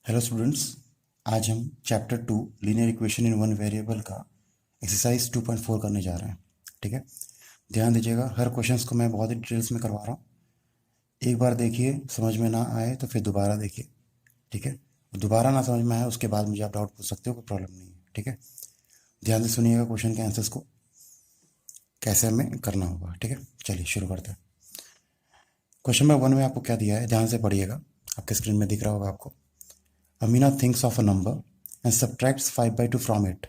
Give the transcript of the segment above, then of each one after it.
Hello students. आज हम chapter 2 linear equation in one variable का एक्सरसाइज 2.4 करने जा रहे हैं। ठीक है, ध्यान दीजिएगा। हर क्वेश्चंस को मैं बहुत ही डिटेल्स में करवा रहा हूँ। एक बार देखिए, समझ में ना आए तो फिर दोबारा देखिए। ठीक है, दोबारा ना समझ में आए उसके बाद मुझे आप डाउट पूछ सकते हो, कोई प्रॉब्लम नहीं है। ठीक है, ध्यान से सुनिएगा क्वेश्चन के आंसर्स को कैसे हमें करना होगा। ठीक है, चलिए शुरू करते हैं। क्वेश्चन नंबर 1 में आपको क्या दिया है, ध्यान से पढ़िएगा। आपके स्क्रीन में दिख रहा होगा आपको। Amina thinks of a number and subtracts 5/2 from it.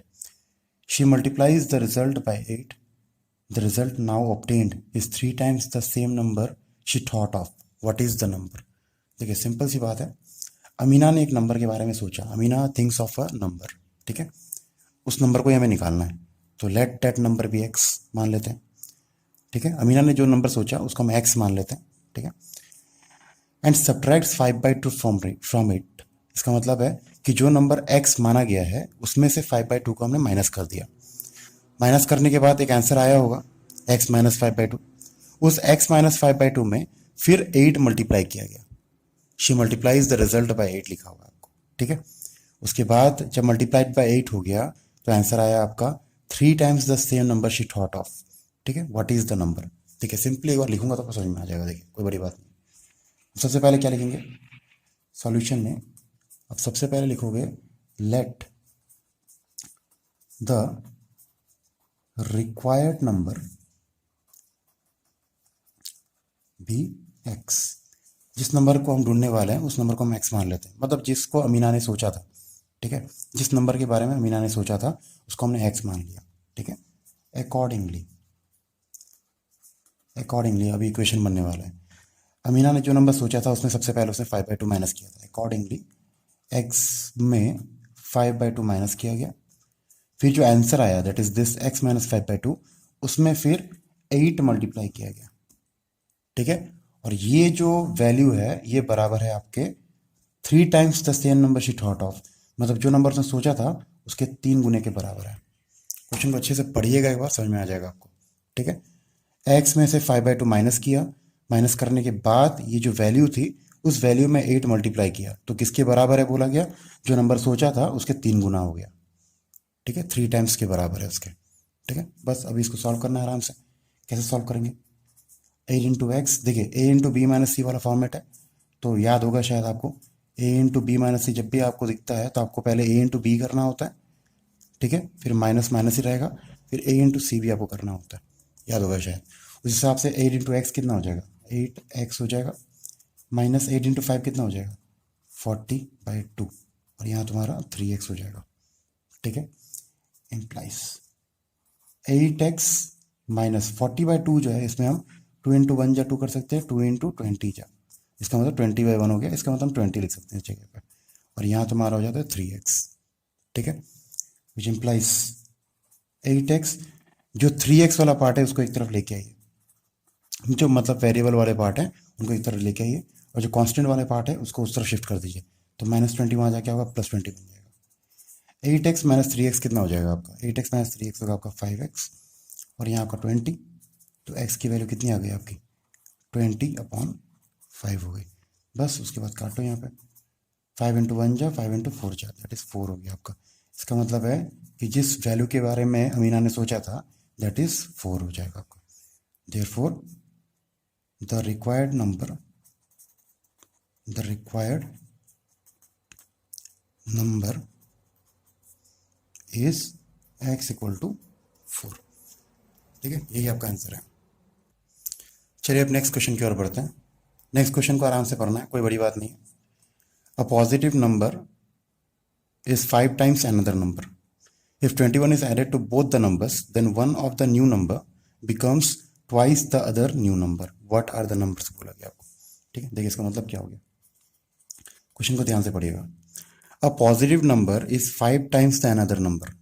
She multiplies the result by 8. The result now obtained is 3 times the same number she thought of. What is the number? देखिए, simple सी बात है। अमीना ने एक number के बारे में सोचा। Amina thinks of a number. ठीक है, उस नंबर को हमें निकालना है, तो let that number be x मान लेते हैं। ठीक है, अमीना ने जो नंबर सोचा उसको हम एक्स मान लेते हैं। ठीक है, एंड सब्ट्रैक्ट्स 5/2 फ्रॉम इट। इसका मतलब है कि जो नंबर x माना गया है उसमें से 5/2 को हमने माइनस कर दिया। माइनस करने के बाद एक आंसर आया होगा x माइनस 5/2। उस x माइनस 5/2 में फिर 8 मल्टीप्लाई किया गया। She multiplies the result by 8 लिखा होगा आपको। ठीक है, उसके बाद जब मल्टीप्लाइड बाय 8 हो गया तो आंसर आया आपका 3 times the same number she thought of. ठीक है, व्हाट इज द नंबर। ठीक है, सिंपली एक बार लिखूंगा तो समझ में आ जाएगा। देखिए, कोई बड़ी बात नहीं। सबसे पहले क्या लिखेंगे सॉल्यूशन में? अब सबसे पहले लिखोगे let the required number be x. जिस नंबर को हम ढूंढने वाले हैं उस नंबर को हम एक्स मान लेते हैं, मतलब जिसको अमीना ने सोचा था। ठीक है, जिस नंबर के बारे में अमीना ने सोचा था उसको हमने एक्स मान लिया। ठीक है, अकॉर्डिंगली अभी इक्वेशन बनने वाला है। अमीना ने जो नंबर सोचा था उसमें सबसे पहले उसने 5/2 माइनस किया था। अकॉर्डिंगली एक्स में 5/2 माइनस किया गया। फिर जो आंसर आया that is this x minus 5/2, उसमें फिर 8 मल्टीप्लाई किया गया। ठीक है, और ये जो वैल्यू है ये बराबर है आपके 3 times the same number she thought of. मतलब जो नंबर उसने सोचा था उसके 3 गुने के बराबर है। क्वेश्चन को अच्छे से पढ़िएगा, एक बार समझ में आ जाएगा आपको। ठीक है, x में से 5/2 माइनस किया। माइनस करने के बाद ये जो वैल्यू थी उस वैल्यू में 8 मल्टीप्लाई किया तो किसके बराबर है बोला गया, जो नंबर सोचा था उसके 3 गुना हो गया। ठीक है, 3 टाइम्स के बराबर है उसके। ठीक है, बस अभी इसको सॉल्व करना है आराम से। कैसे सॉल्व करेंगे? a into x. देखिए, a इंटू बी माइनस सी वाला फॉर्मेट है, तो याद होगा शायद आपको। a इंटू बी माइनस सी जब भी आपको दिखता है तो आपको पहले a इंटू बी करना होता है। ठीक है, फिर माइनस माइनस ही रहेगा, फिर a इंटू सी भी आपको करना होता है, याद होगा शायद। उस हिसाब से 8 इंटू एक्स कितना हो जाएगा, 8x हो जाएगा। माइनस 8 इंटू 5 कितना हो जाएगा, 40/2, और यहाँ तुम्हारा 3x हो जाएगा। ठीक है, इम्प्लाइज 8x माइनस 40/2 जो है इसमें हम 2 इंटू 1 जा 2 कर सकते हैं, 2 इंटू 20 जा, इसका मतलब 20/1 हो गया। इसका मतलब हम 20 लिख सकते हैं इस जगह पर, और यहाँ तुम्हारा हो जाता है 3x। ठीक है, विच इम्प्लाइज 8x। जो 3x वाला पार्ट है उसको एक तरफ लेके आइए, जो मतलब वेरिएबल वाले पार्ट है उनको एक तरफ लेके आइए, और जो कांस्टेंट वाले पार्ट है उसको उस तरफ शिफ्ट कर दीजिए। तो -20 वहाँ जाके होगा +20 बन जाएगा। 8x माइनस 3x कितना हो जाएगा आपका, 8x माइनस 3x होगा आपका 5x, और यहाँ आपका 20। तो x की वैल्यू कितनी आ गई आपकी, 20/5 हो गई। बस उसके बाद काटो यहाँ पे, 5 इंटू 1 जा 5 इंटू 4 जा, दैट इज़ 4 हो गया आपका। इसका मतलब है कि जिस वैल्यू के बारे में अमीना ने सोचा था दैट इज़ 4 हो जाएगा आपका। Therefore the required number is x equal to 4। ठीक है, यही आपका आंसर है। चलिए अब नेक्स्ट क्वेश्चन की ओर बढ़ते हैं। नेक्स्ट क्वेश्चन को आराम से पढ़ना है, कोई बड़ी बात नहीं है। A positive number is 5 times another number. If 21 is added to both the numbers, then one of the new number becomes twice the other new number. What are the numbers बोला गया आपको। ठीक है, देखिए इसका मतलब क्या हो गया, क्वेश्चन को ध्यान से पढ़िएगा। A positive number is 5 times the another number.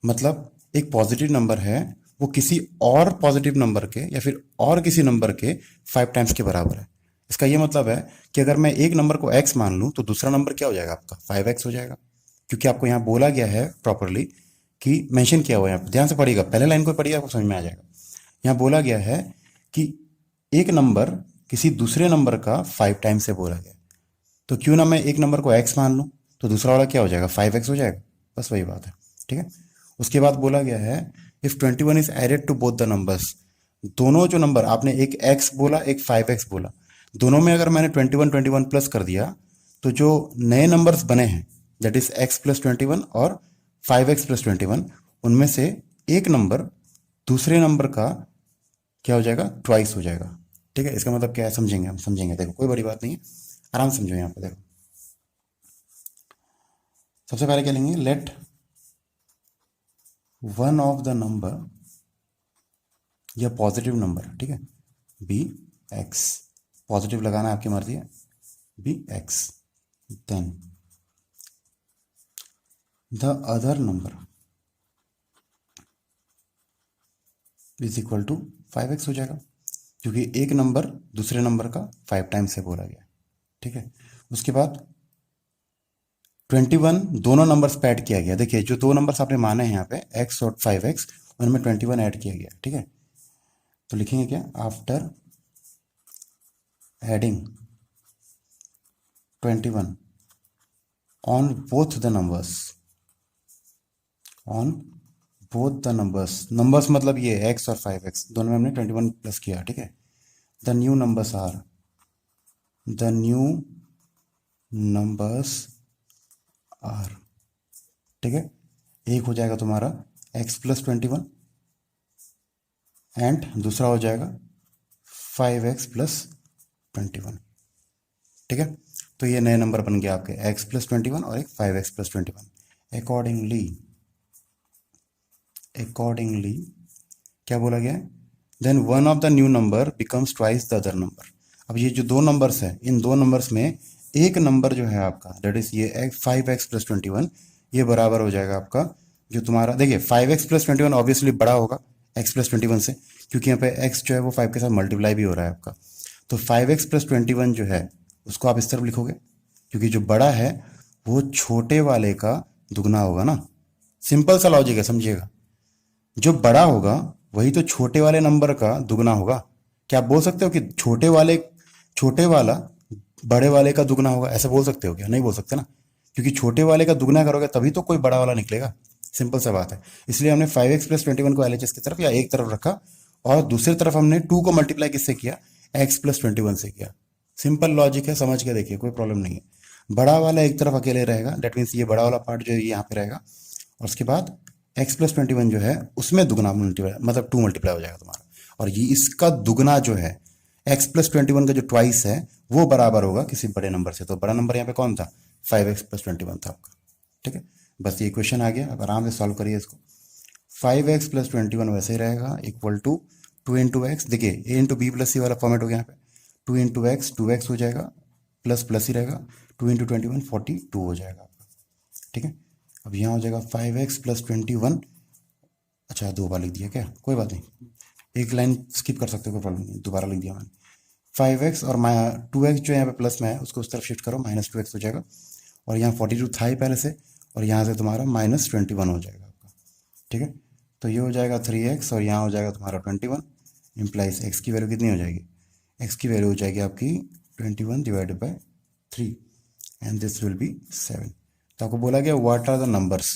मतलब एक पॉजिटिव नंबर है वो किसी और पॉजिटिव नंबर के या फिर और किसी नंबर के 5 टाइम्स के बराबर है। इसका ये मतलब है कि अगर मैं एक नंबर को x मान लूं तो दूसरा नंबर क्या हो जाएगा आपका, 5x हो जाएगा। क्योंकि आपको यहाँ बोला गया है प्रॉपरली कि मेंशन किया हुआ है, यहाँ पे ध्यान से पढ़िएगा, पहले लाइन को पढ़िए आपको समझ में आ जाएगा। यहाँ बोला गया है कि एक नंबर किसी दूसरे नंबर का 5 टाइम्स से बोला गया, तो क्यों ना मैं एक नंबर को x मान लूं तो दूसरा वाला क्या हो जाएगा, 5x हो जाएगा, बस वही बात है, ठीक है। उसके बाद बोला गया है if 21 is added to both the numbers, दोनों जो नंबर आपने एक x बोला एक 5x बोला, दोनों में अगर मैंने 21 प्लस कर दिया तो जो नए नंबर्स बने हैं दैट इज x प्लस 21 और 5x प्लस 21, उनमें से एक नंबर दूसरे नंबर का क्या हो जाएगा, ट्वाइस हो जाएगा, ठीक है। इसका मतलब क्या है समझेंगे, हम समझेंगे, देखो कोई बड़ी बात नहीं है, आराम से समझो। यहाँ पे देखो सबसे पहले क्या लेंगे, let one of the number, या पॉजिटिव नंबर, ठीक है, बी एक्स, पॉजिटिव लगाना है आपकी मर्जी है, be x, then the other number is equal to 5x हो जाएगा, क्योंकि एक नंबर दूसरे नंबर का 5 टाइम्स से बोला गया, ठीक है। उसके बाद 21 दोनों नंबर्स पे ऐड किया गया, देखिए जो दो नंबर्स आपने माने हैं यहाँ पे x और 5x, उनमें 21 ऐड किया गया, ठीक है। तो लिखेंगे क्या, after adding 21 on both the numbers, on both the numbers, numbers मतलब ये x और 5x दोनों में हमने 21 प्लस किया, ठीक है। The new numbers are, the new numbers are, ठीक है। एक हो जाएगा तुम्हारा x प्लस 21 एंड दूसरा हो जाएगा 5x प्लस 21, ठीक है। तो ये नए नंबर बन गया आपके x प्लस 21 और एक 5x प्लस 21। अकॉर्डिंगली क्या बोला गया है, then one of the new number becomes twice the other number. अब ये जो दो नंबर्स है, इन दो नंबर्स में एक नंबर जो है आपका दैट इज ये 5x प्लस 21, ये बराबर हो जाएगा आपका जो तुम्हारा, देखिए 5x प्लस 21 ऑब्वियसली बड़ा होगा x प्लस 21 से, क्योंकि यहाँ पे x जो है वो 5 के साथ मल्टीप्लाई भी हो रहा है आपका। तो 5x प्लस 21 जो है उसको आप इस तरफ लिखोगे, क्योंकि जो बड़ा है वो छोटे वाले का दुगना होगा ना, सिंपल सा लॉजिक है, समझिएगा। जो बड़ा होगा वही तो छोटे वाले नंबर का दुगना होगा। क्या आप बोल सकते हो कि छोटे वाला बड़े वाले का दुगना होगा, ऐसा बोल सकते हो क्या, नहीं बोल सकते ना, क्योंकि छोटे वाले का दुगना करोगे तभी तो कोई बड़ा वाला निकलेगा, सिंपल सा बात है। इसलिए हमने 5x प्लस 21 को LHS की तरफ या एक तरफ रखा, और दूसरी तरफ हमने 2 को मल्टीप्लाई किससे किया, x प्लस 21 से किया। सिंपल लॉजिक है, समझ के देखिए, कोई प्रॉब्लम नहीं है। बड़ा वाला एक तरफ अकेले रहेगा, डेट मीन्स ये बड़ा वाला पार्ट जो है ये यहाँ पे रहेगा, और उसके बाद x प्लस 21 जो है उसमें दुगना मल्टीप्लाई, मतलब 2 मल्टीप्लाई हो जाएगा तुम्हारा, और ये इसका दुगना जो है x प्लस 21 का जो ट्वाइस है वो बराबर होगा किसी बड़े नंबर से। तो बड़ा नंबर यहाँ पे कौन था, 5x प्लस 21 था आपका, ठीक है। बस ये क्वेश्चन आ गया, अब आराम से सॉल्व करिए इसको। 5x प्लस 21 वैसे ही रहेगा इक्वल टू 2 इंटू एक्स, देखिए a इंटू बी प्लस सी वाला फॉर्मेट हो गया यहाँ पे, 2 इंटू एक्स 2x हो जाएगा, प्लस प्लस ही रहेगा, 2 इंटू 21 42 हो जाएगा आपका, ठीक है। अब यहाँ हो जाएगा 5x प्लस 21, अच्छा 2 बार लिख दिया क्या, कोई बात नहीं, एक लाइन स्किप कर सकते हो, कोई प्रॉब्लम नहीं, दोबारा लिख दिया मैंने। 5x और 2x जो यहाँ पे प्लस में है उसको उस तरफ शिफ्ट करो, -2x हो जाएगा, और यहाँ 42 था ही पहले से, और यहाँ से तुम्हारा -21 हो जाएगा आपका, ठीक है। तो ये हो जाएगा 3x और यहाँ हो जाएगा तुम्हारा 21, इम्प्लाइज x की वैल्यू कितनी हो जाएगी, x की वैल्यू हो जाएगी आपकी 21 divided by 3 and this will be 7। तो आपको बोला गया व्हाट आर द नंबर्स,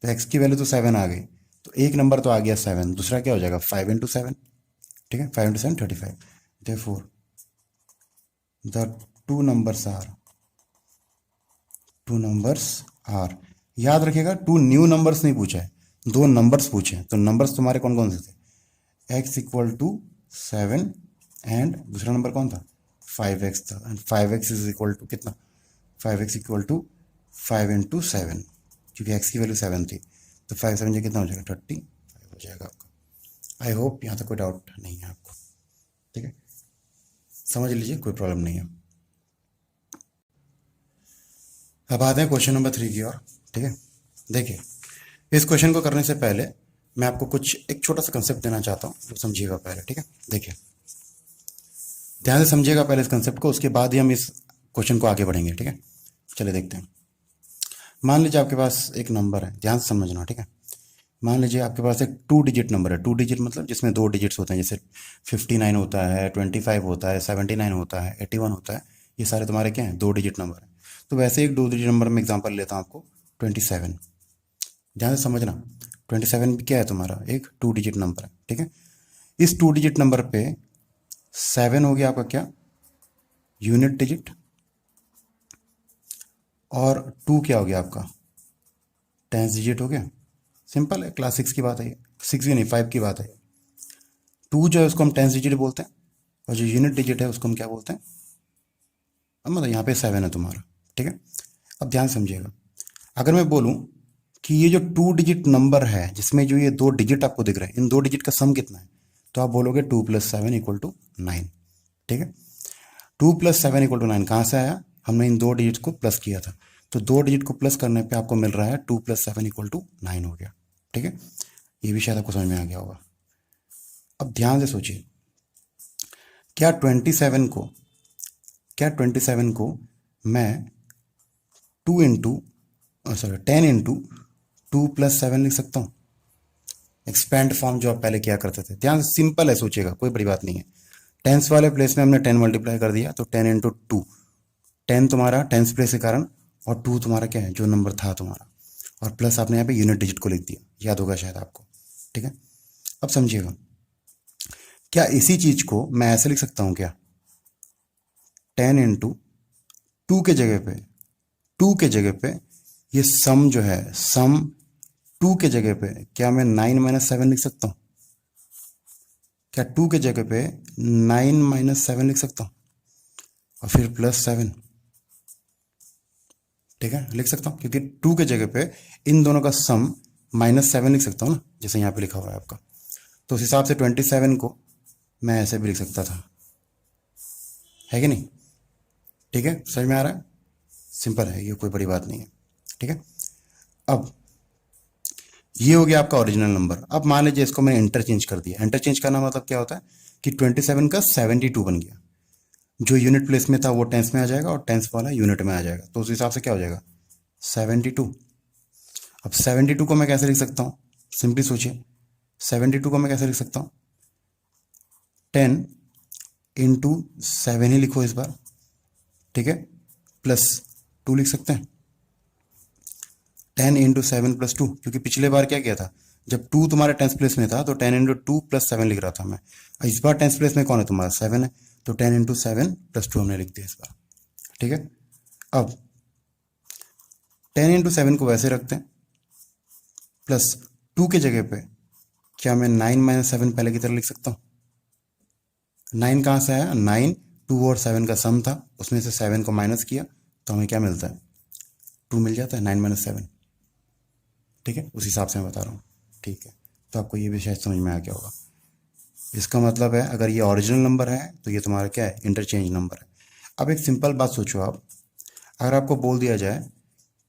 तो x की वैल्यू तो 7 आ गई, तो एक नंबर तो आ गया 7, दूसरा क्या हो जाएगा 5 इंटू 7, ठीक है, 5 into 7 35। Therefore the two numbers are, याद रखिएगा 2 न्यू नंबर्स नहीं पूछा है, 2 नंबर्स पूछे हैं। तो नंबर्स तुम्हारे कौन कौन से थे, x इक्वल टू 7 एंड दूसरा नंबर कौन था 5x था, and 5x is equal to कितना, 5x इक्वल टू 5 इंटू 7, क्योंकि x की वैल्यू 7 थी, तो 5 7 जो कितना हो जाएगा 35 हो जाएगा आपका। आई होप यहाँ तक कोई डाउट नहीं है आपको, ठीक है, समझ लीजिए, कोई प्रॉब्लम नहीं है। अब आते हैं क्वेश्चन नंबर 3 की ओर, ठीक है। देखिए इस क्वेश्चन को करने से पहले मैं आपको कुछ एक छोटा सा कंसेप्ट देना चाहता हूँ, तो समझिएगा पहले, ठीक है। देखिए ध्यान से समझिएगा पहले इस कंसेप्ट को, उसके बाद ही हम इस क्वेश्चन को आगे बढ़ेंगे, ठीक है। चलिए देखते हैं। मान लीजिए आपके पास एक नंबर है, ध्यान से समझना, ठीक है। मान लीजिए आपके पास एक 2 डिजिट नंबर है, 2 डिजिट मतलब जिसमें 2 डिजिट्स होते हैं, जैसे 59 होता है, 25 होता है, 79 होता है, 81 होता है, ये सारे तुम्हारे क्या हैं 2 डिजिट नंबर हैं। तो वैसे एक 2 डिजिट नंबर में एग्जांपल लेता हूँ आपको 27। ध्यान से समझना, 27 भी क्या है तुम्हारा, एक 2 डिजिट नंबर है, ठीक है। इस 2 डिजिट नंबर पे 7 हो गया आपका क्या, यूनिट डिजिट, और 2 क्या हो गया आपका, 10th डिजिट हो गया। सिंपल है, क्लास 6 की बात है, 6 भी नहीं 5 की बात है। 2 जो है उसको हम 10th डिजिट बोलते हैं, और जो यूनिट डिजिट है उसको हम क्या बोलते हैं, अब मतलब यहाँ पे 7 है तुम्हारा, ठीक है। अब ध्यान समझिएगा, अगर मैं बोलूँ कि ये जो 2 डिजिट नंबर है जिसमें जो ये 2 डिजिट आपको दिख रहे हैं, इन 2 डिजिट का सम कितना है, तो आप बोलोगे 2 + 7 = 9, ठीक है। 2 + 7 = 9 कहाँ से आया, हमने इन 2 डिजिट को प्लस किया था, तो 2 डिजिट को प्लस करने पे आपको मिल रहा है 2 + 7 = 9 हो गया, ठीक है। ये भी शायद आपको समझ में आ गया होगा। अब ध्यान से सोचिए, क्या 27 को मैं 10 इंटू 2 + 7 लिख सकता हूँ, एक्सपेंड फॉर्म जो आप पहले किया करते थे। ध्यान से, सिंपल है, सोचिएगा, कोई बड़ी बात नहीं है। टेंस वाले प्लेस में हमने 10 मल्टीप्लाई कर दिया, तो 10 इंटू 2, 10 तुम्हारा टेंस प्लेस के कारण, और 2 तुम्हारा क्या है, जो नंबर था तुम्हारा, और प्लस आपने यहाँ पे यूनिट डिजिट को लिख दिया, याद होगा शायद आपको, ठीक है। अब समझिएगा, क्या इसी चीज को मैं ऐसे लिख सकता हूँ क्या, 10 इंटू 2 के जगह पे ये सम जो है, सम 2 के जगह पे क्या मैं 9 - 7 लिख सकता हूँ, क्या 2 के जगह पे 9 - 7 लिख सकता हूँ, और फिर +7, ठीक है, लिख सकता हूँ, क्योंकि 2 के जगह पे इन दोनों का सम -7 लिख सकता हूँ ना, जैसे यहाँ पे लिखा हुआ है आपका। तो उस हिसाब से 27 को मैं ऐसे भी लिख सकता था, है कि नहीं, ठीक है, समझ में आ रहा है, सिंपल है, ये कोई बड़ी बात नहीं है, ठीक है। अब ये हो गया आपका ओरिजिनल नंबर। अब मान लीजिए इसको मैंने इंटरचेंज कर दिया। इंटरचेंज करना मतलब क्या होता है कि 27 का 72 बन गया, जो यूनिट प्लेस में था वो टेंस में आ जाएगा, और टेंस वाला यूनिट में आ जाएगा, तो उस हिसाब से क्या हो जाएगा 72। अब 72 को मैं कैसे लिख सकता हूँ, सिंपली सोचिए, 72 को मैं कैसे लिख सकता हूँ, 10 इंटू 7 ही लिखो इस बार, ठीक है, +2 लिख सकते हैं, 10 इंटू 7 + 2, क्योंकि पिछले बार क्या किया था, जब 2 तुम्हारे टेंस प्लेस में था तो 10 इंटू 2 + 7 लिख रहा था मैं। इस बार टेंस प्लेस में कौन है तुम्हारा, 7 है, तो 10 इंटू 7 + 2 हमने लिख दिया इस बार, ठीक है। अब 10 इंटू 7 को वैसे रखते हैं, +2 के जगह पे क्या मैं 9 - 7 पहले की तरह लिख सकता हूँ। 9 कहाँ से आया, 9 2 और 7 का सम था, उसमें से 7 को माइनस किया तो हमें क्या मिलता है, 2 मिल जाता है, 9 - 7, ठीक है, उस हिसाब से मैं बता रहा हूँ, ठीक है। तो आपको ये भी शायद समझ में आ गया होगा। इसका मतलब है अगर ये ओरिजिनल नंबर है तो ये तुम्हारा क्या है, इंटरचेंज नंबर है। अब एक सिंपल बात सोचो आप, अगर आपको बोल दिया जाए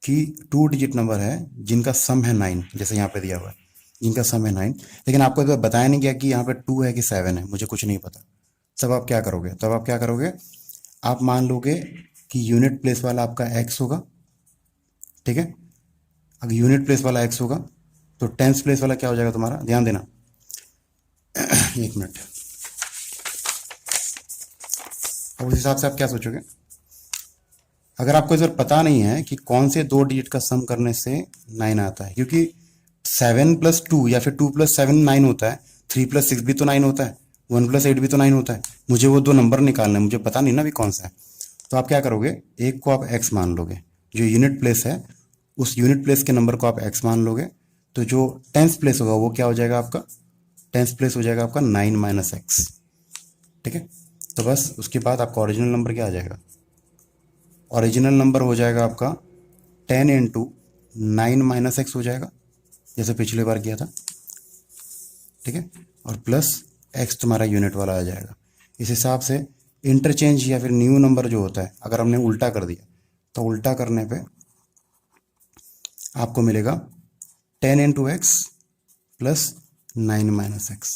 कि 2 डिजिट नंबर है जिनका सम है 9, जैसे यहाँ पे दिया हुआ है, जिनका सम है 9, लेकिन आपको तो बताया नहीं गया कि यहाँ पे 2 है कि 7 है, मुझे कुछ नहीं पता, तब आप क्या करोगे, आप मान लोगे कि यूनिट प्लेस वाला आपका x होगा, ठीक है। अगर यूनिट प्लेस वाला x होगा तो टेंस प्लेस वाला क्या हो जाएगा तुम्हारा, ध्यान देना, एक मिनट। अब उस हिसाब से आप क्या सोचोगे, अगर आपको इस बार पता नहीं है कि कौन से 2 डिजिट का सम करने से 9 आता है, क्योंकि 7 + 2 या फिर 2 + 7 9 होता है, 3 + 6 भी तो 9 होता है, 1 + 8 भी तो 9 होता है, मुझे वो 2 नंबर निकालना है, मुझे पता नहीं ना भी कौन सा है। तो आप क्या करोगे, एक को आप x मान लोगे, जो यूनिट प्लेस है उस यूनिट प्लेस के नंबर को आप x मान लोगे, तो जो टेंस प्लेस होगा वो क्या हो जाएगा आपका, टेंस प्लेस हो जाएगा आपका 9 - x, ठीक है। तो बस उसके बाद आपका ओरिजिनल नंबर क्या आ जाएगा, ओरिजिनल नंबर हो जाएगा आपका 10 इंटू 9 - x हो जाएगा, जैसे पिछले बार किया था, ठीक है, और प्लस x तुम्हारा यूनिट वाला आ जाएगा। इस हिसाब से इंटरचेंज या फिर न्यू नंबर जो होता है, अगर हमने उल्टा कर दिया तो उल्टा करने पे आपको मिलेगा 10 इंटू x प्लस 9 - x।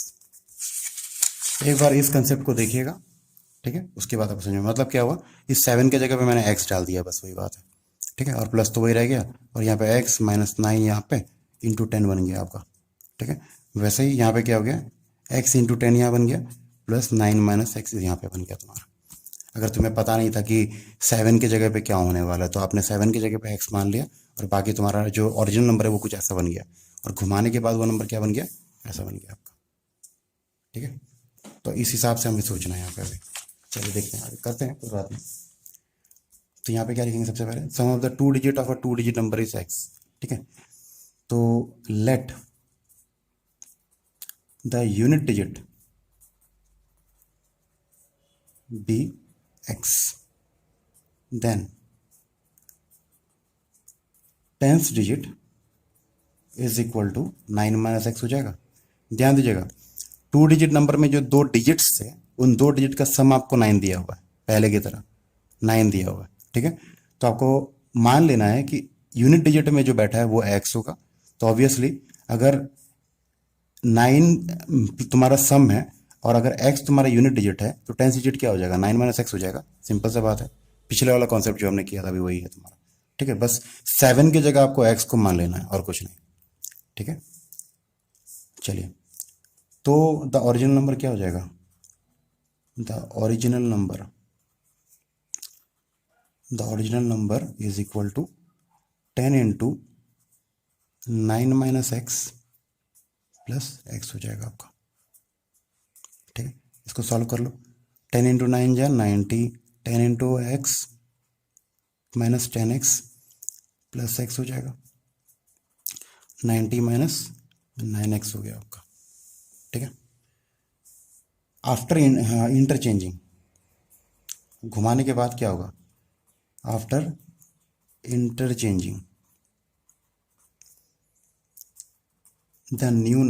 एक बार इस कंसेप्ट को देखिएगा, ठीक है, उसके बाद आप समझो मतलब क्या हुआ, इस 7 के जगह पे मैंने x डाल दिया, बस वही बात है, ठीक है, और प्लस तो वही रह गया, और यहाँ पे x - 9 यहाँ पे इंटू 10 बन गया आपका, ठीक है। वैसे ही यहाँ पे क्या हो गया, x इंटू 10 यहाँ बन गया, प्लस 9 - x यहाँ पे बन गया तुम्हारा। अगर तुम्हें पता नहीं था कि 7 की जगह पे क्या होने वाला है, तो आपने 7 की जगह पे x मान लिया और बाकी तुम्हारा जो ओरिजिनल नंबर है वो कुछ ऐसा बन गया, और घुमाने के बाद वो नंबर क्या बन गया, ऐसा बन गया आपका। ठीक है, तो इस हिसाब से हमें सोचना है यहाँ पे अभी। चलिए देखते हैं, आगे करते हैं, कोई बात नहीं। तो यहाँ पे क्या लिखेंगे सबसे पहले, sum of the 2 digit of a 2 digit number is x। ठीक है, तो let the unit digit be x, then tenth digit is equal to 9 minus x हो जाएगा। ध्यान दीजिएगा, 2 डिजिट नंबर में जो 2 डिजिट्स थे, उन 2 डिजिट का सम आपको 9 दिया हुआ है, पहले की तरह 9 दिया हुआ है। ठीक है, तो आपको मान लेना है कि यूनिट डिजिट में जो बैठा है वो x होगा। तो ऑब्वियसली अगर 9 तुम्हारा सम है और अगर x तुम्हारा यूनिट डिजिट है, तो 10th डिजिट क्या हो जाएगा, 9 माइनस एक्स हो जाएगा। सिंपल सा बात है, पिछले वाला कॉन्सेप्ट जो हमने किया था अभी वही है तुम्हारा। ठीक है, बस 7 की जगह आपको x को मान लेना है और कुछ नहीं। ठीक है, चलिए, तो द ओरिजिनल नंबर क्या हो जाएगा, the original number is equal to 10 into 9 minus x plus x हो जाएगा आपका। ठीक है, इसको सॉल्व कर लो, 10 इंटू 9 जा 90, 10 into x minus 10x plus x हो जाएगा, 90 माइनस 9x हो गया आपका। ठीक है, आफ्टर इंटरचेंजिंग, घुमाने के बाद क्या होगा, after interchanging the new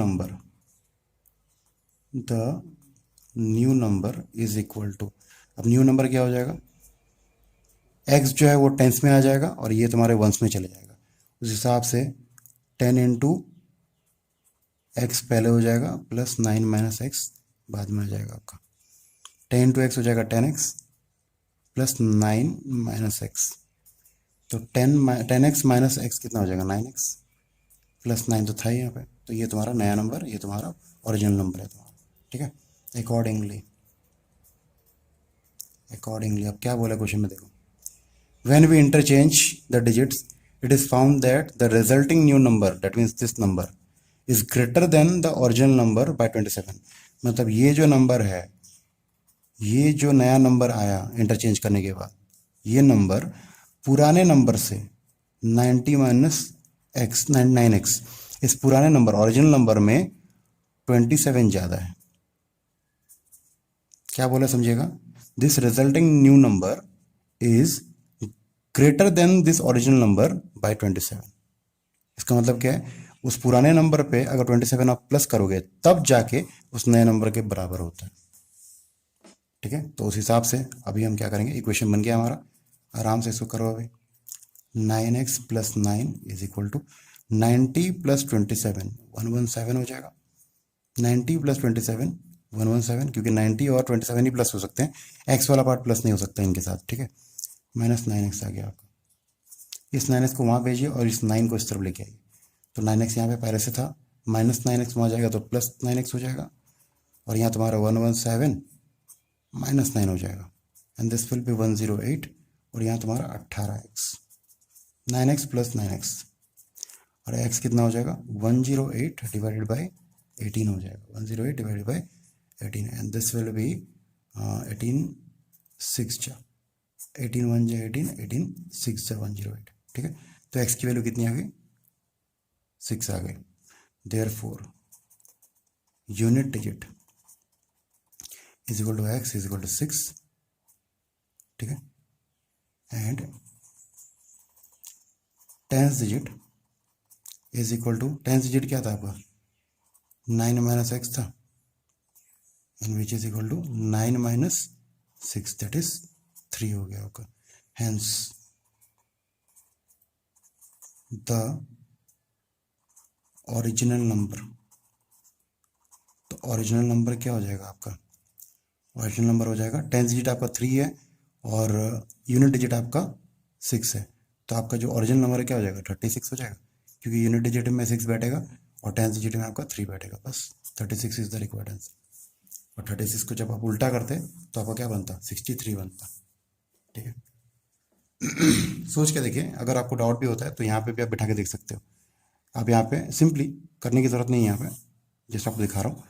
number is equal to, अब न्यू नंबर क्या हो जाएगा, x जो है वो टेंस में आ जाएगा और ये तुम्हारे वंस में चले जाएगा। उस हिसाब से 10 इंटू एक्स पहले हो जाएगा प्लस 9 माइनस एक्स बाद में आ जाएगा आपका। 10 इंटू एक्स हो जाएगा 10x प्लस 9 माइनस एक्स, तो 10x माइनस एक्स कितना हो जाएगा, 9x प्लस 9 तो था ही यहाँ पे। तो ये तुम्हारा नया नंबर, ये तुम्हारा ओरिजिनल नंबर है तुम्हारा। ठीक है, अकॉर्डिंगली अब क्या बोला क्वेश्चन में, देखो, when we interchange the digits it is found that the resulting new number, that means this number, is greater than the original number by 27। मतलब ये जो नंबर है, ये जो नया नंबर आया इंटरचेंज करने के बाद, ये नंबर पुराने नंबर से 90 माइनस एक्स 9x, इस पुराने नंबर ओरिजिनल नंबर में 27 ज़्यादा है। क्या बोला समझिएगा, this resulting new number is greater than this original number by 27। इसका मतलब क्या है, उस पुराने नंबर पे अगर 27 आप प्लस करोगे तब जाके उस नए नंबर के बराबर होता है। ठीक है, तो उस हिसाब से अभी हम क्या करेंगे, इक्वेशन बन गया हमारा, आराम से इसको करो अभी। 9x plus 9 is equal to 90 plus 27 117 हो जाएगा। 90 प्लस 27 117, क्योंकि 90 और 27 ही प्लस हो सकते हैं, एक्स वाला पार्ट प्लस नहीं हो सकता इनके साथ। ठीक है, माइनस 9x आ गया आपका। इस 9x को वहाँ भेजिए और इस 9 को इस तरफ लेके आइए, तो 9x यहाँ पे पहले से था, माइनस 9x वहाँ जाएगा तो प्लस 9x हो जाएगा, और यहाँ तुम्हारा 117 माइनस 9 हो जाएगा, एंड दिस विल बी 108, और यहाँ तुम्हारा 18x, 9x प्लस 9x, और x कितना हो जाएगा, 108 डिवाइडेड बाई 18 हो जाएगा, 108 divided by 18, and this will be 18 6 जा 18 1 जा 18 18 6 जा 108। ठीक है, तो x की वैल्यू कितनी आ गई, 6 आ गई। Therefore unit digit is equal to x is equal to 6। ठीक है, and tenth digit is equal to, tenth digit क्या था आपका, 9 माइनस एक्स था, and which is equal to 9 minus 6, that is 3 हो गया आपका। हेंस द ओरिजिनल नंबर, तो ओरिजिनल नंबर क्या हो जाएगा आपका, ओरिजिनल नंबर हो जाएगा, टेंथ डिजिट आपका 3 है और यूनिट डिजिट आपका 6 है, तो आपका जो ओरिजिनल नंबर है क्या हो जाएगा, 36 हो जाएगा, क्योंकि यूनिट डिजिट में 6 बैठेगा और टेंथ डिजिट में आपका 3 बैठेगा, बस 36 इज द रिक्वायर्ड आंसर। और 36 को जब आप उल्टा करते तो आपका क्या बनता, 63 बनता। ठीक है। सोच के देखिए, अगर आपको डाउट भी होता है तो यहाँ पे भी आप बिठा के देख सकते हो। आप यहाँ पे सिंपली करने की ज़रूरत नहीं है, यहाँ पे जैसे आपको दिखा रहा हूँ।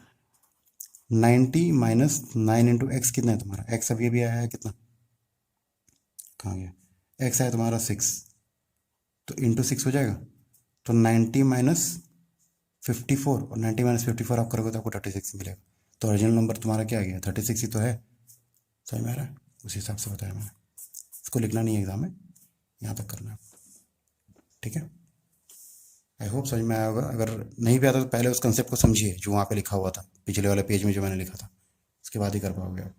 90 माइनस 9 इंटू एक्स कितना है तुम्हारा? एक्स अभी अभी आया है कितना, कहाँ गया? एक्स आया तुम्हारा 6, तो इंटू 6 हो जाएगा। तो 90 माइनस 54, और 90 माइनस 54 आप करोगे तो आपको 36 मिलेगा। तो ओरिजिनल नंबर तुम्हारा क्या आ गया? 36 ही तो है। समझ में आ रहा है? उस हिसाब से बताया मैंने। इसको लिखना नहीं है एग्जाम में, यहाँ तक करना है। ठीक है, आई होप समझ में आया होगा। अगर नहीं भी आता तो पहले उस कंसेप्ट को समझिए जो वहाँ पे लिखा हुआ था, पिछले वाले पेज में जो मैंने लिखा था, उसके बाद ही कर पाओगे आप।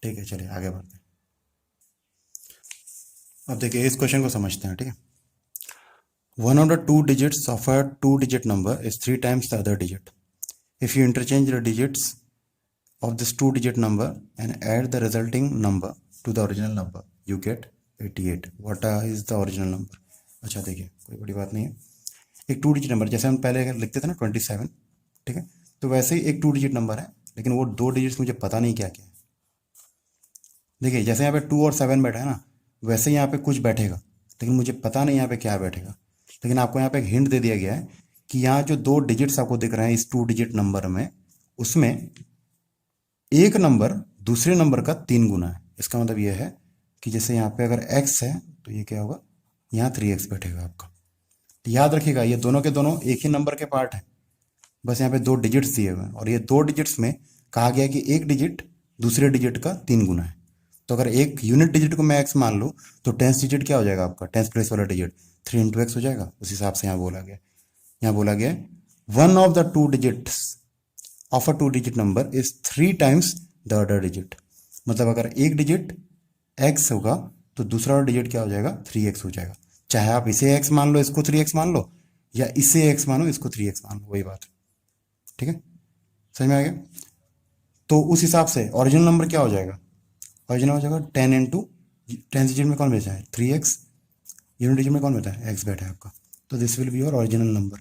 ठीक है, चलिए आगे बढ़ते हैं। अब देखिए इस क्वेश्चन को समझते हैं। ठीक है, one of the two digits of a to digit number is 3 times the other digit. If you interchange the digits of this two digit number and add the resulting number to the original number, you get 88. What is the original number? अच्छा देखिए, कोई बड़ी बात नहीं है। एक to digit number, जैसे हम पहले लिखते थे ना 27, ठीक है, तो वैसे ही एक टू डिजिट नंबर है, लेकिन वो दो डिजिट्स मुझे पता नहीं क्या क्या है। देखिए जैसे यहाँ पे 2 और 7 बैठा है ना, वैसे यहाँ पे कुछ बैठेगा, लेकिन मुझे पता नहीं यहाँ पे क्या बैठेगा। लेकिन आपको यहाँ पे एक हिंट दे दिया गया है कि यहाँ जो दो डिजिट्स आपको दिख रहे हैं इस टू डिजिट नंबर में, उसमें एक नंबर दूसरे नंबर का 3 गुना है। इसका मतलब यह है कि जैसे यहाँ पे अगर x है तो ये क्या होगा, यहाँ 3x बैठेगा आपका। तो याद रखिएगा ये दोनों के दोनों एक ही नंबर के पार्ट हैं, बस यहाँ पे दो डिजिट्स दिए हुए हैं, और ये दो डिजिट्स में कहा गया कि एक डिजिट दूसरे डिजिट का 3 गुना है। तो अगर एक यूनिट डिजिट को मैं x मान लूँ तो टेंस डिजिट क्या हो जाएगा आपका? टेंस प्लेस वाला डिजिट 3 इंटू एक्स हो जाएगा। उस हिसाब से यहाँ बोला गया one of the two digits of a to digit number is 3 times the other digit. मतलब अगर एक डिजिट x होगा तो दूसरा वाला डिजिट क्या हो जाएगा? 3x हो जाएगा। चाहे आप इसे x मान लो, इसको 3x मान लो, या इसे x मानो, इसको 3x मान लो, वही बात है। ठीक है, समझ में आ गया? तो उस हिसाब से ओरिजिनल नंबर क्या हो जाएगा? ओरिजिनल हो जाएगा 10 इंटू, 10 डिजिट में कौन बैठा है? 3x। यूनिट डिजिट में कौन बैठा है? x बैठा है आपका। तो this will be your original number.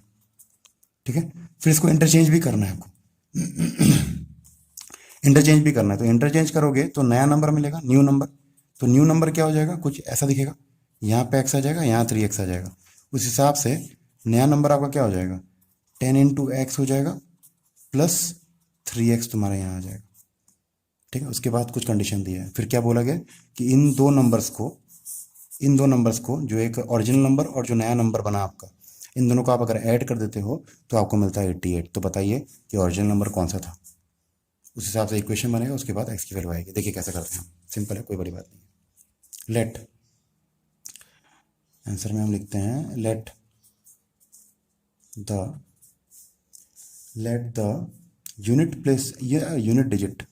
ठीक है, फिर इसको इंटरचेंज भी करना है आपको। इंटरचेंज भी करना है, तो इंटरचेंज करोगे तो नया नंबर मिलेगा, न्यू नंबर। तो न्यू नंबर क्या हो जाएगा? कुछ ऐसा दिखेगा, यहाँ पे x आ जाएगा, यहाँ 3x आ जाएगा। उस हिसाब से नया नंबर आपका क्या हो जाएगा? 10 इंटू एक्स हो जाएगा प्लस 3x तुम्हारा यहाँ आ जाएगा। ठीक है, उसके बाद कुछ कंडीशन दी है। फिर क्या बोला गया कि इन दो नंबर्स को जो एक ओरिजिनल नंबर और जो नया नंबर बना आपका, इन दोनों को आप अगर ऐड कर देते हो तो आपको मिलता है 88। तो बताइए कि ओरिजिनल नंबर कौन सा था? उस हिसाब से इक्वेशन बनेगा, उसके बाद एक्स की वैल्यू आएगी। देखिए कैसे करते हैं हम, सिंपल है, कोई बड़ी बात नहीं है। लेट, आंसर में हम लिखते हैं लेट द यूनिट प्लेस, ये unit digit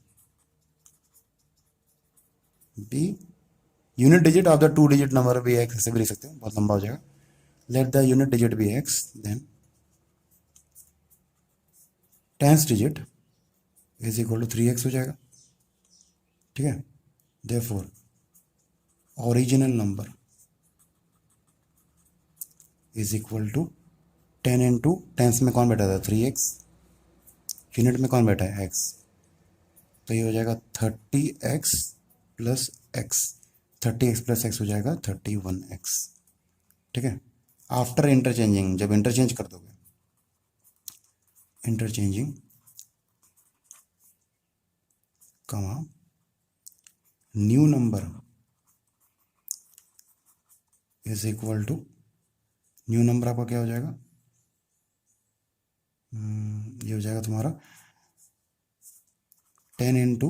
be, unit digit of the two digit number भी एक्स, ऐसे भी लिख सकते हैं, बहुत लंबा हो जाएगा। Let the unit digit be x, then tens digit is equal to 3x हो जाएगा। ठीक है, therefore original number is equal to 10 into, tens में कौन बैठा था? 3x, यूनिट में कौन बैठा है? x। तो ये हो जाएगा 30x plus x, 30x plus x हो जाएगा 31x। ठीक है, आफ्टर इंटरचेंजिंग, जब इंटरचेंज कर दोगे, interchanging comma new number is equal to, new number आपका क्या हो जाएगा? ये हो जाएगा तुम्हारा 10 इंटू,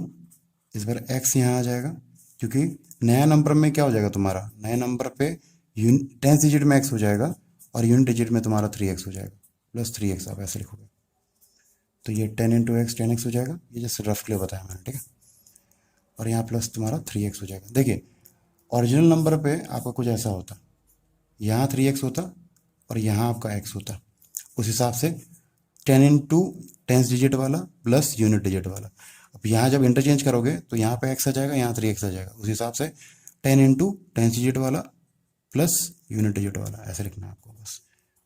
इस बार x यहाँ आ जाएगा, क्योंकि नया नंबर में क्या हो जाएगा तुम्हारा? नए नंबर पे टेंस डिजिट में x हो जाएगा और यूनिट डिजिट में तुम्हारा 3x हो जाएगा, प्लस 3x आप ऐसे लिखोगे। तो ये 10 इंटू एक्स 10x हो जाएगा, ये जैसे रफ के लिए बताया मैंने। ठीक है, और यहाँ प्लस तुम्हारा 3x हो जाएगा। देखिए ओरिजिनल नंबर पे आपका कुछ ऐसा होता, यहाँ 3x होता और यहाँ आपका x होता। उस हिसाब से 10 इंटू टेंस डिजिट वाला प्लस यूनिट डिजिट वाला। अब यहाँ जब इंटरचेंज करोगे तो यहाँ पे x आ जाएगा, यहाँ 3x आ जाएगा। उस हिसाब से 10 इंटू टेंस डिजिट वाला प्लस यूनिट डिजिट वाला, ऐसे लिखना है आपको बस।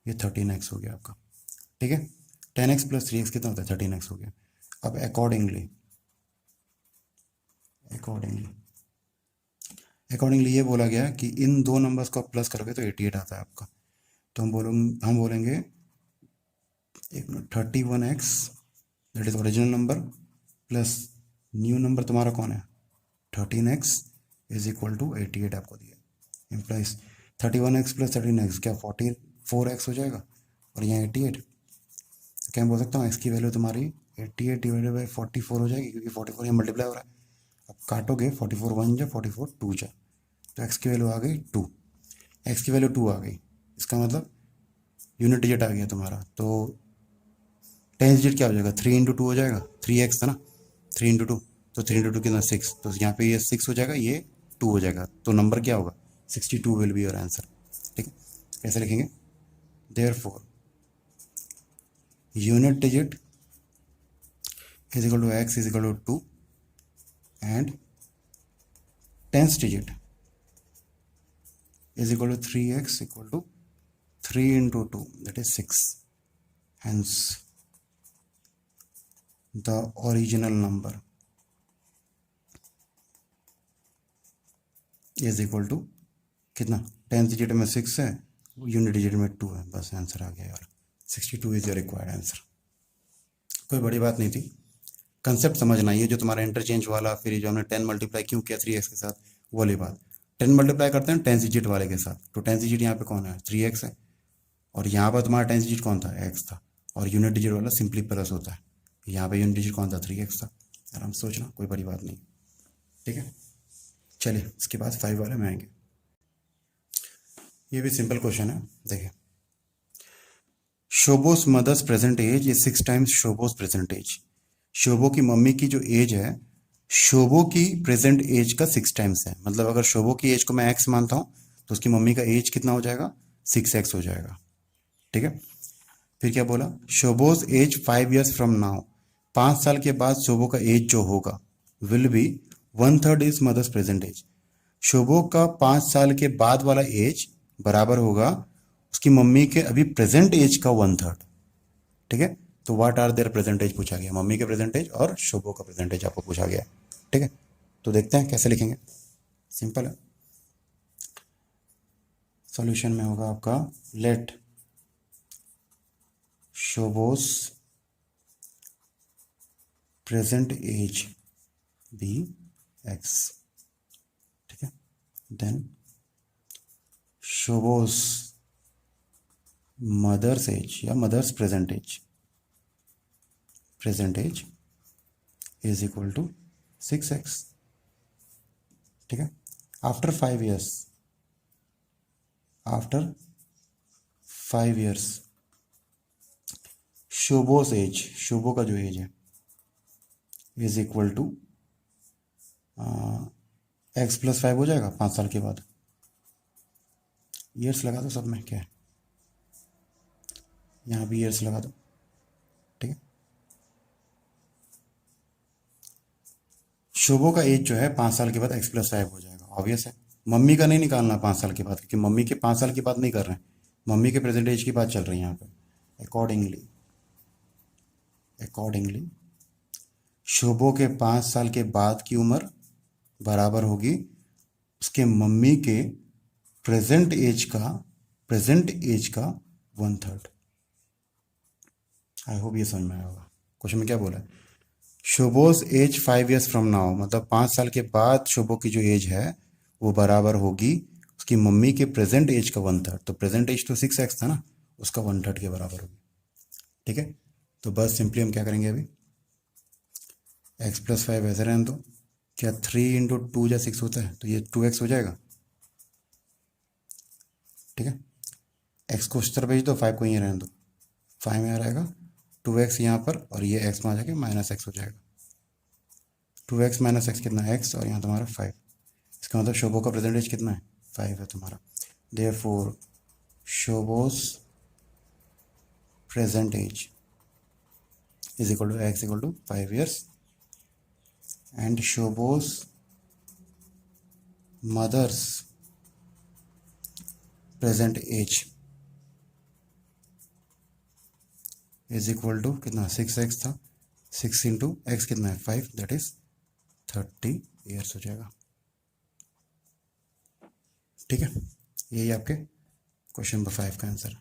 ये 13x हो गया आपका। ठीक है, 10x प्लस 3x कितना होता है? 13x हो गया। अब अकॉर्डिंगली अकॉर्डिंगली ये बोला गया कि इन दो नंबर्स को प्लस करोगे तो 88 आता है आपका। तो हम बोलेंगे एक minute, 31x that is original number plus new number तुम्हारा कौन है 13x इज इक्वल टू 88 आपको दिया। इम्प्लाइज 31x प्लस 13x क्या 44x हो जाएगा और यहाँ 88। तो क्या मैं बोल सकता हूँ x की वैल्यू तुम्हारी 88 डिवाइडेड बाई 44 हो जाएगी, क्योंकि 44 यहाँ मल्टीप्लाई हो रहा है। अब काटोगे 44 1 जा 44 2 जा, तो x की वैल्यू आ गई 2। x की वैल्यू 2 आ गई, इसका मतलब यूनिट डिजिट आ गया तुम्हारा। तो 10 डिजिट क्या हो जाएगा 3 इंटू 2 हो जाएगा, 3x था ना, 3 इंटू 2, तो 3 इंटू 2 कितना 6, तो यहाँ पे ये 6 हो जाएगा, ये 2 हो जाएगा, तो नंबर क्या होगा 62 विल बी योर आंसर। ठीक है, कैसे लिखेंगे, therefore unit digit is equal to x is equal to 2 and tenth digit is equal to 3x equal to 3 into 2 that is 6. Hence the original number is equal to कितना 10th digit में 6 है, unit digit में 2 है, बस answer आ गया यार 62 is your required answer. कोई बड़ी बात नहीं थी, कंसेप्ट समझना। ये जो तुम्हारा इंटरचेंज वाला, फिर जो हमने 10 मल्टीप्लाई क्यों किया 3x के साथ, वो वाली बात 10 मल्टीप्लाई करते हैं 10th डिजिट वाले के साथ, तो 10th डिजिट यहाँ पे कौन है 3x है, और यहाँ पर तुम्हारा 10th डिजिट कौन था x था, और यूनिट डिजिट वाला सिंपली प्लस होता है, यहाँ पे यूनिट डिजिट कौन था 3x था। आराम से सोचना, कोई बड़ी बात नहीं। ठीक है, चलिए इसके बाद 5 वाले में आएंगे। ये भी सिंपल क्वेश्चन है, देखिए Shobho's mother's present age is 6 times Shobho's present age. Shobho की मम्मी की जो एज है शोभो की प्रेजेंट एज का 6 टाइम्स है। मतलब अगर शोभो की एज को मैं x मानता हूँ तो उसकी मम्मी का एज कितना हो जाएगा 6x हो जाएगा। ठीक है, फिर क्या बोला, Shobho's age 5 years from now, 5 साल के बाद शोभो का एज जो होगा will be 1/3 is mother's present age. Shobho का 5 साल के बाद वाला एज बराबर होगा उसकी मम्मी के अभी प्रेजेंट एज का 1/3। ठीक है, तो what are their present age पूछा गया, मम्मी के प्रेजेंट एज और शोभो का प्रेजेंट एज आपको पूछा गया। ठीक है, तो देखते हैं कैसे लिखेंगे, सिंपल है। सॉल्यूशन में होगा आपका let Shobho's present age be x। ठीक है, देन शोभोस मदर्स एज या mother's present age is equal to 6x। ठीक है, after 5 years Shobho's age, Shobho का जो एज है is equal to x plus 5 हो जाएगा 5 साल के बाद। ईयर्स लगा दो सब में, क्या है यहाँ भी ईयर्स लगा दो। ठीक है, शोभो का एज जो है 5 साल के बाद x प्लस 5 हो जाएगा, ऑब्वियस है। मम्मी का नहीं निकालना 5 साल के बाद, क्योंकि मम्मी के 5 साल की बात नहीं कर रहे हैं, मम्मी के प्रेजेंट एज की बात चल रही है यहाँ पे। अकॉर्डिंगली शोभो के 5 साल के बाद की उम्र बराबर होगी उसके मम्मी के प्रेजेंट एज का 1/3। आई होप ये समझ में आया होगा। क्वेश्चन में क्या बोला है, शोभोज एज 5 years फ्रॉम नाउ, मतलब 5 साल के बाद शोभो की जो एज है वो बराबर होगी उसकी मम्मी के प्रेजेंट एज का 1/3। तो प्रेजेंट एज तो 6x था ना, उसका 1/3 के बराबर होगी। ठीक है, तो बस सिंपली हम क्या करेंगे, अभी x प्लस 5 ऐसे रहने दो, क्या 3 इंटू 2 या 6 होता है, तो ये 2x हो जाएगा। ठीक है, x को उस तरफ भेज दो, 5 को यहीं रहने दो, 5 में आ रहेगा 2x यहाँ पर, और ये x में आ जाके -x हो जाएगा। 2x माइनस x कितना है x, और यहाँ तुम्हारा 5। इसका मतलब शोभो का प्रेजेंट एज कितना है 5 है तुम्हारा। Therefore Shobho's present age is equal to x equal to 5 years and Shobho's mother's present age is equal to कितना 6x था, 6 इंटू x कितना है 5, दैट इज 30 years हो जाएगा। ठीक है, यही आपके क्वेश्चन नंबर 5 का आंसर है।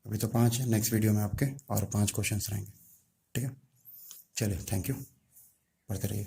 अभी तो 5 है, नेक्स्ट वीडियो में आपके और 5 क्वेश्चंस रहेंगे। ठीक है, चलिए, थैंक यू, पढ़ते रहिए।